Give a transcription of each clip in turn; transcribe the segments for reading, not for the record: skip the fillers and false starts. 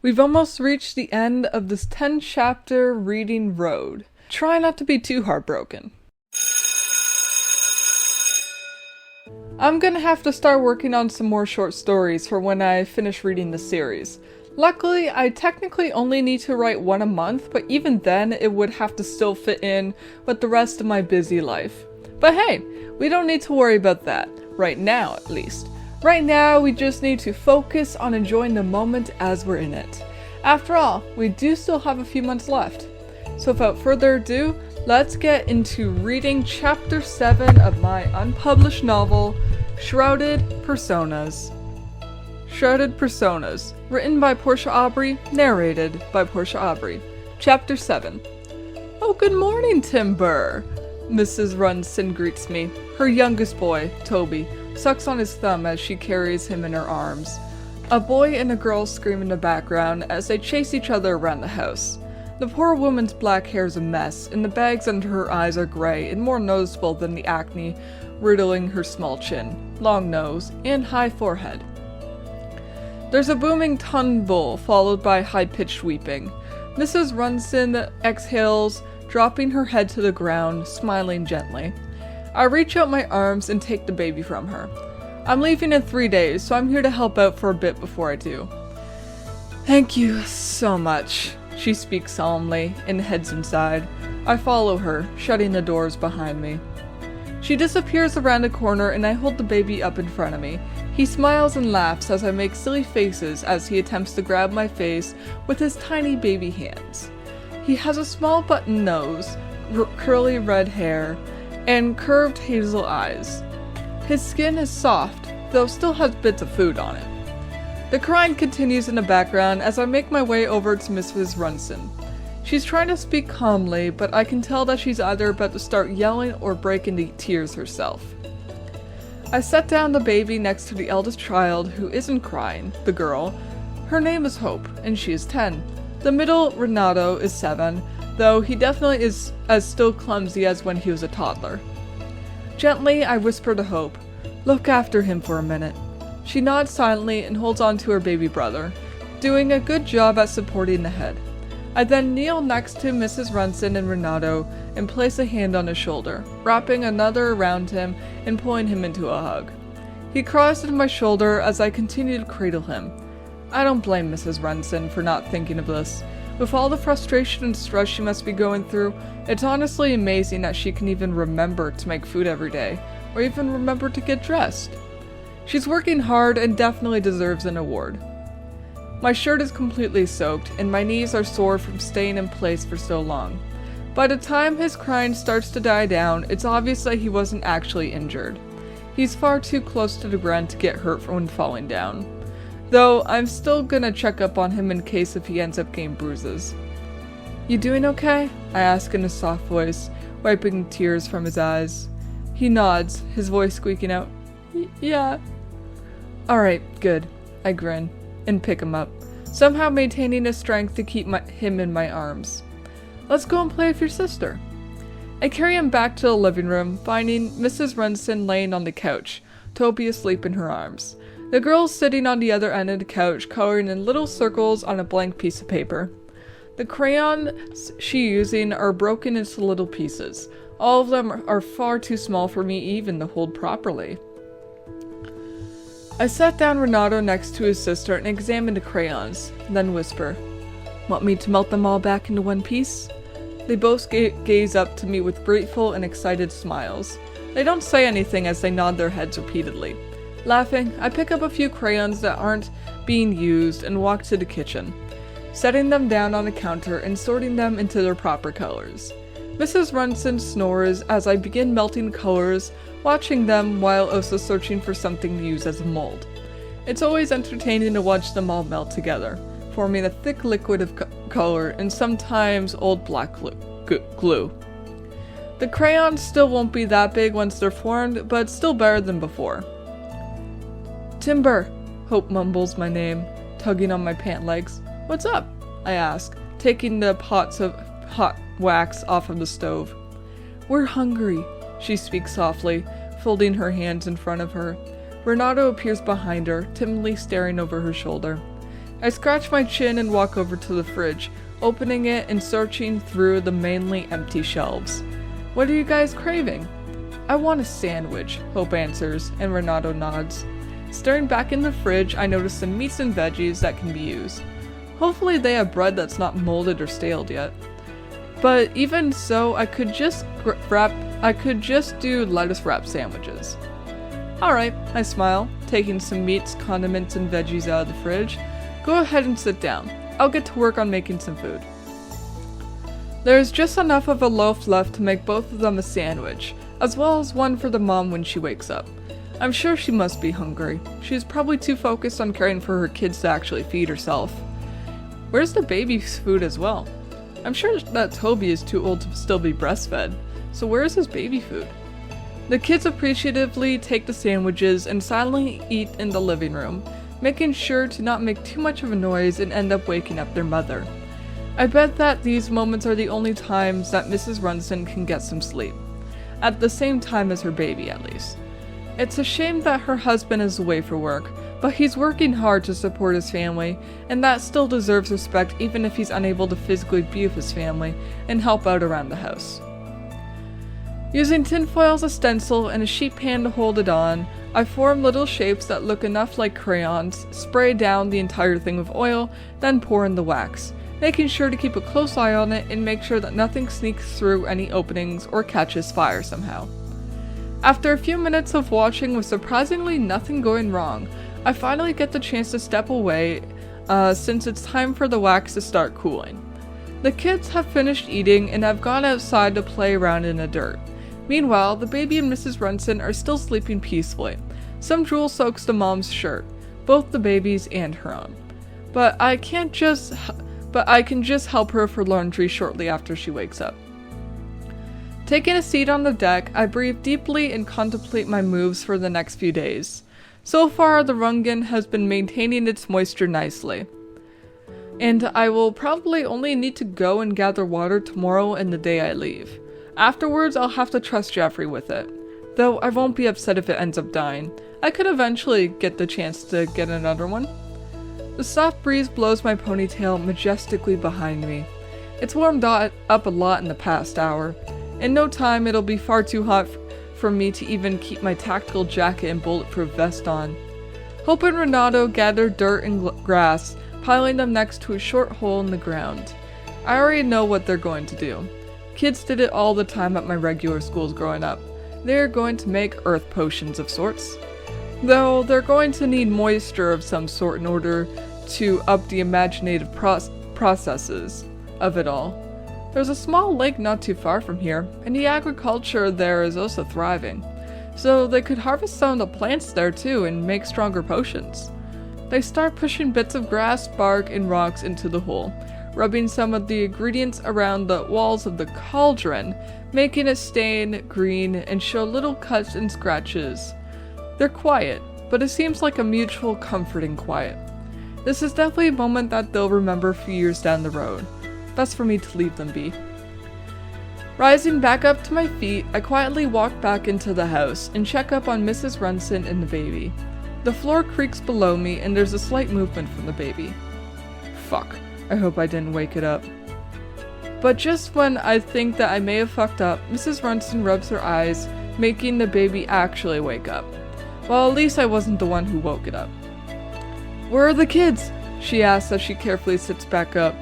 We've almost reached the end of this 10-chapter reading road. Try not to be too heartbroken. I'm gonna have to start working on some more short stories for when I finish reading the series. Luckily, I technically only need to write one a month, but even then it would have to still fit in with the rest of my busy life. But hey, we don't need to worry about that, right now at least. Right now, we just need to focus on enjoying the moment as we're in it. After all, we do still have a few months left. So without further ado, let's get into reading Chapter 7 of my unpublished novel, Shrouded Personas. Shrouded Personas, written by Porscha Aubrey, narrated by Porscha Aubrey. Chapter 7. Oh, good morning, Timber! Mrs. Runson greets me. Her youngest boy, Toby, sucks on his thumb as she carries him in her arms. A boy and a girl scream in the background as they chase each other around the house. The poor woman's black hair is a mess, and the bags under her eyes are gray and more noticeable than the acne riddling her small chin, long nose, and high forehead. There's a booming tumble, followed by high-pitched weeping. Mrs. Runson exhales, dropping her head to the ground, smiling gently. I reach out my arms and take the baby from her. I'm leaving in 3 days, so I'm here to help out for a bit before I do. Thank you so much, she speaks solemnly and heads inside. I follow her, shutting the doors behind me. She disappears around a corner and I hold the baby up in front of me. He smiles and laughs as I make silly faces as he attempts to grab my face with his tiny baby hands. He has a small button nose, curly red hair, and curved hazel eyes. His skin is soft, though still has bits of food on it. The crying continues in the background as I make my way over to Mrs. Runson. She's trying to speak calmly, but I can tell that she's either about to start yelling or break into tears herself. I set down the baby next to the eldest child, who isn't crying, the girl. Her name is Hope, and she is 10. The middle, Renato, is 7, though he definitely is as still clumsy as when he was a toddler. Gently, I whisper to Hope, "Look after him for a minute." She nods silently and holds on to her baby brother, doing a good job at supporting the head. I then kneel next to Mrs. Runson and Renato and place a hand on his shoulder, wrapping another around him and pulling him into a hug. He cries into my shoulder as I continue to cradle him. I don't blame Mrs. Runson for not thinking of this. With all the frustration and stress she must be going through, it's honestly amazing that she can even remember to make food every day, or even remember to get dressed. She's working hard and definitely deserves an award. My shirt is completely soaked, and my knees are sore from staying in place for so long. By the time his crying starts to die down, it's obvious that he wasn't actually injured. He's far too close to the ground to get hurt when falling down. Though, I'm still gonna check up on him in case if he ends up getting bruises. "You doing okay?" I ask in a soft voice, wiping tears from his eyes. He nods, his voice squeaking out, "Yeah." "Alright, good." I grin and pick him up, somehow maintaining the strength to keep him in my arms. "Let's go and play with your sister." I carry him back to the living room, finding Mrs. Runson laying on the couch, Toby asleep in her arms. The girl's sitting on the other end of the couch, coloring in little circles on a blank piece of paper. The crayons she's using are broken into little pieces. All of them are far too small for me even to hold properly. I sat down Renato next to his sister and examined the crayons, then whisper, "Want me to melt them all back into one piece?" They both gaze up to me with grateful and excited smiles. They don't say anything as they nod their heads repeatedly. Laughing, I pick up a few crayons that aren't being used and walk to the kitchen, setting them down on the counter and sorting them into their proper colors. Mrs. Runson snores as I begin melting colors, watching them while also searching for something to use as a mold. It's always entertaining to watch them all melt together, forming a thick liquid of color and sometimes old black glue. The crayons still won't be that big once they're formed, but it's still better than before. "Timber," Hope mumbles my name, tugging on my pant legs. "What's up?" I ask, taking the pots of hot wax off of the stove. "We're hungry," she speaks softly, folding her hands in front of her. Renato appears behind her, timidly staring over her shoulder. I scratch my chin and walk over to the fridge, opening it and searching through the mainly empty shelves. What are you guys craving? I want a sandwich, Hope answers, and Renato nods. Staring back in the fridge, I notice some meats and veggies that can be used. Hopefully they have bread that's not molded or staled yet. But even so, I could just do lettuce wrap sandwiches. Alright, I smile, taking some meats, condiments, and veggies out of the fridge. Go ahead and sit down. I'll get to work on making some food. There's just enough of a loaf left to make both of them a sandwich, as well as one for the mom when she wakes up. I'm sure she must be hungry. She's probably too focused on caring for her kids to actually feed herself. Where's the baby's food as well? I'm sure that Toby is too old to still be breastfed, so where is his baby food? The kids appreciatively take the sandwiches and silently eat in the living room, making sure to not make too much of a noise and end up waking up their mother. I bet that these moments are the only times that Mrs. Runson can get some sleep. At the same time as her baby, at least. It's a shame that her husband is away for work, but he's working hard to support his family, and that still deserves respect even if he's unable to physically be with his family and help out around the house. Using tinfoil as a stencil and a sheet pan to hold it on, I form little shapes that look enough like crayons, spray down the entire thing with oil, then pour in the wax, making sure to keep a close eye on it and make sure that nothing sneaks through any openings or catches fire somehow. After a few minutes of watching with surprisingly nothing going wrong, I finally get the chance to step away since it's time for the wax to start cooling. The kids have finished eating and have gone outside to play around in the dirt. Meanwhile, the baby and Mrs. Runson are still sleeping peacefully. Some drool soaks the mom's shirt, both the baby's and her own. But I can just help her with her laundry shortly after she wakes up. Taking a seat on the deck, I breathe deeply and contemplate my moves for the next few days. So far, the Rungan has been maintaining its moisture nicely. And I will probably only need to go and gather water tomorrow and the day I leave. Afterwards, I'll have to trust Jeffrey with it. Though I won't be upset if it ends up dying. I could eventually get the chance to get another one. The soft breeze blows my ponytail majestically behind me. It's warmed up a lot in the past hour. In no time, it'll be far too hot for me to even keep my tactical jacket and bulletproof vest on. Hope and Renato gather dirt and grass, piling them next to a short hole in the ground. I already know what they're going to do. Kids did it all the time at my regular schools growing up. They're going to make earth potions of sorts. Though they're going to need moisture of some sort in order to up the imaginative processes of it all. There's a small lake not too far from here, and the agriculture there is also thriving. So they could harvest some of the plants there too and make stronger potions. They start pushing bits of grass, bark, and rocks into the hole, rubbing some of the ingredients around the walls of the cauldron, making it stain green and show little cuts and scratches. They're quiet, but it seems like a mutual comforting quiet. This is definitely a moment that they'll remember a few years down the road. Best for me to leave them be. Rising back up to my feet, I quietly walk back into the house and check up on Mrs. Runson and the baby. The floor creaks below me and there's a slight movement from the baby. Fuck, I hope I didn't wake it up. But just when I think that I may have fucked up, Mrs. Runson rubs her eyes, making the baby actually wake up. Well, at least I wasn't the one who woke it up. Where are the kids? She asks as she carefully sits back up,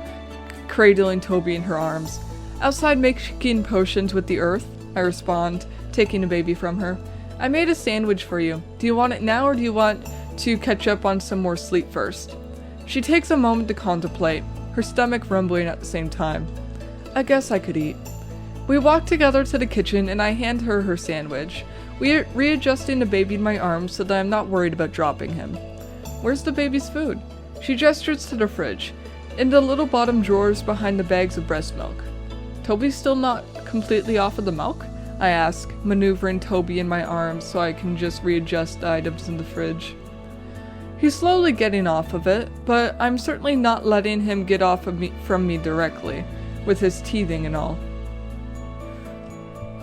cradling Toby in her arms. Outside making potions with the earth, I respond, taking the baby from her. I made a sandwich for you. Do you want it now or do you want to catch up on some more sleep first? She takes a moment to contemplate, her stomach rumbling at the same time. I guess I could eat. We walk together to the kitchen and I hand her her sandwich, readjusting the baby in my arms so that I'm not worried about dropping him. Where's the baby's food? She gestures to the fridge, in the little bottom drawers behind the bags of breast milk. Toby's still not completely off of the milk? I ask, maneuvering Toby in my arms so I can just readjust the items in the fridge. He's slowly getting off of it, but I'm certainly not letting him get off of from me directly, with his teething and all.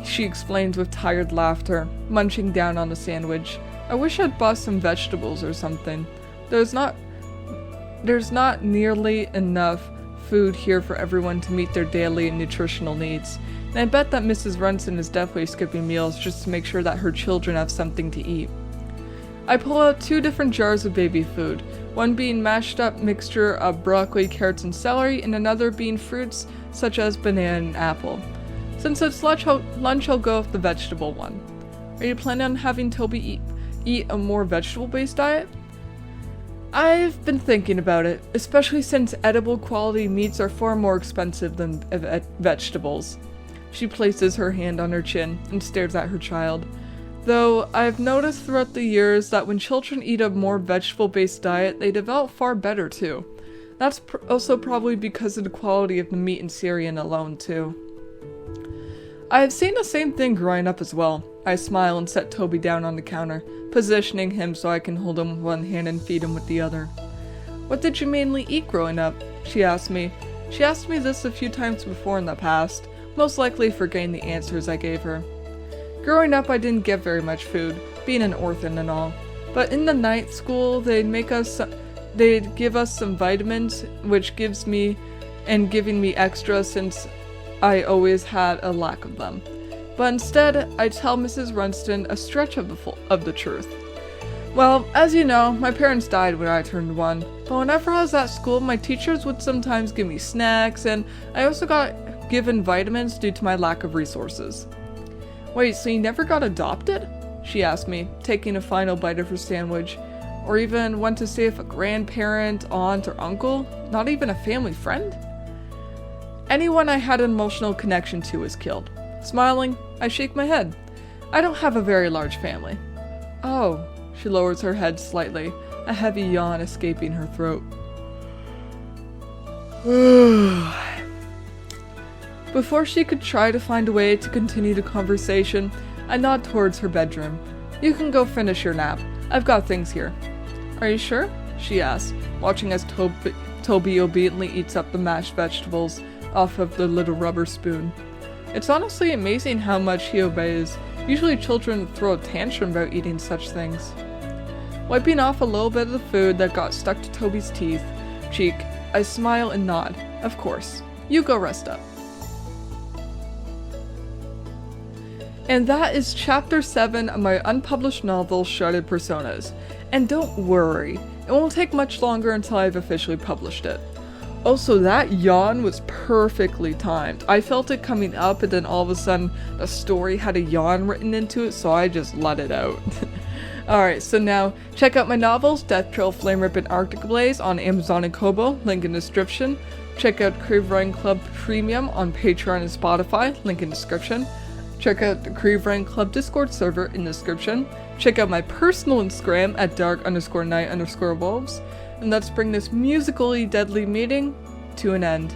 She explains with tired laughter, munching down on the sandwich. I wish I'd bought some vegetables or something. There's not There's not nearly enough food here for everyone to meet their daily nutritional needs, and I bet that Mrs. Runson is definitely skipping meals just to make sure that her children have something to eat. I pull out 2 different jars of baby food, one being mashed up mixture of broccoli, carrots, and celery, and another being fruits such as banana and apple. Since it's lunch, I'll go with the vegetable one. Are you planning on having Toby eat a more vegetable-based diet? I've been thinking about it, especially since edible quality meats are far more expensive than vegetables. She places her hand on her chin and stares at her child. Though I've noticed throughout the years that when children eat a more vegetable-based diet, they develop far better too. That's also probably because of the quality of the meat and cereal alone too. I have seen the same thing growing up as well. I smile and set Toby down on the counter, positioning him so I can hold him with one hand and feed him with the other. What did you mainly eat growing up? She asked me. She asked me this a few times before in the past, most likely forgetting the answers I gave her. Growing up, I didn't get very much food, being an orphan and all. But in the night school, they'd give us some vitamins, which giving me extra since I always had a lack of them. But instead, I tell Mrs. Runston a stretch of the truth. Well, as you know, my parents died when I turned 1, but whenever I was at school, my teachers would sometimes give me snacks, and I also got given vitamins due to my lack of resources. Wait, so you never got adopted? She asked me, taking a final bite of her sandwich. Or even went to see if a grandparent, aunt, or uncle? Not even a family friend? Anyone I had an emotional connection to was killed. Smiling, I shake my head. I don't have a very large family. Oh, she lowers her head slightly, a heavy yawn escaping her throat. Before she could try to find a way to continue the conversation, I nod towards her bedroom. You can go finish your nap. I've got things here. Are you sure? She asks, watching as Toby obediently eats up the mashed vegetables off of the little rubber spoon. It's honestly amazing how much he obeys. Usually children throw a tantrum about eating such things. Wiping off a little bit of the food that got stuck to Toby's cheek, I smile and nod. Of course. You go rest up. And that is Chapter 7 of my unpublished novel, Shrouded Personas. And don't worry, it won't take much longer until I've officially published it. Also, that yawn was perfectly timed. I felt it coming up, and then all of a sudden, the story had a yawn written into it, so I just let it out. Alright, so now, check out my novels, Death Trail, Flame Rip, and Arctic Blaze on Amazon and Kobo, link in description. Check out Crave Writing Club Premium on Patreon and Spotify, link in description. Check out the Crave Writing Club Discord server in description. Check out my personal Instagram at dark_night_wolves. And let's bring this musically deadly meeting to an end.